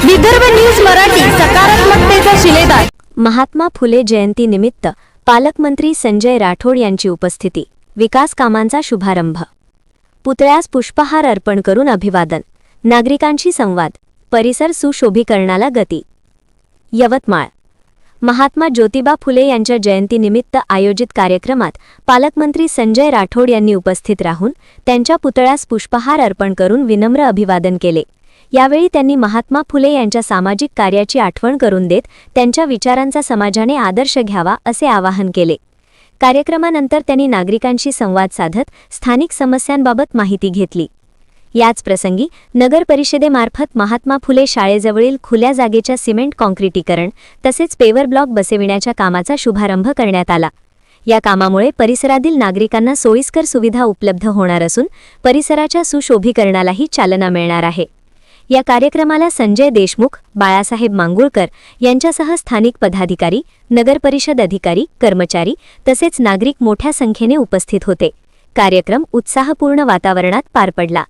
Vidarbha news Marathi, सकारात्मकतेचा शिलेदार। महात्मा फुले जयंती निमित्त पालकमंत्री संजय राठोड यांची उपस्थिती, विकास कामांचा शुभारंभ, पुतळ्यास पुष्पहार अर्पण करून अभिवादन, नागरिकांशी संवाद, परिसर सुशोभीकरणाला गती। यवतमाळ महात्मा ज्योतिबा फुले यांच्या जयंतीनिमित्त आयोजित कार्यक्रमात पालकमंत्री संजय राठोड यांनी उपस्थित राहून त्यांच्या पुतळ्यास पुष्पहार अर्पण करून विनम्र अभिवादन केले। यावेळी त्यांनी महात्मा फुले यांच्या सामाजिक कार्याची आठवण करून देत त्यांच्या विचारांचा समाजाने आदर्श घ्यावा असे आवाहन केले। कार्यक्रमानंतर त्यांनी नागरिकांशी संवाद साधत स्थानिक समस्यांबाबत माहिती घेतली। याच प्रसंगी नगर परिषदेमार्फत महात्मा फुले शाळेजवळील खुल्या जागेच्या सिमेंट काँक्रिटीकरण तसेच पेवर ब्लॉक बसविण्याच्या कामाचा शुभारंभ करण्यात आला। या कामामुळे परिसरातील नागरिकांना सोयीस्कर सुविधा उपलब्ध होणार असून परिसराच्या सुशोभीकरणालाही चालना मिळणार आहे। या कार्यक्रमाला संजय देशमुख, बाळासाहेब मांगुळकर यांच्यासह स्थानिक पदाधिकारी, नगर परिषद अधिकारी, कर्मचारी तसेच नागरिक मोठ्या संख्येने उपस्थित होते। कार्यक्रम उत्साहपूर्ण वातावरणात पार पडला।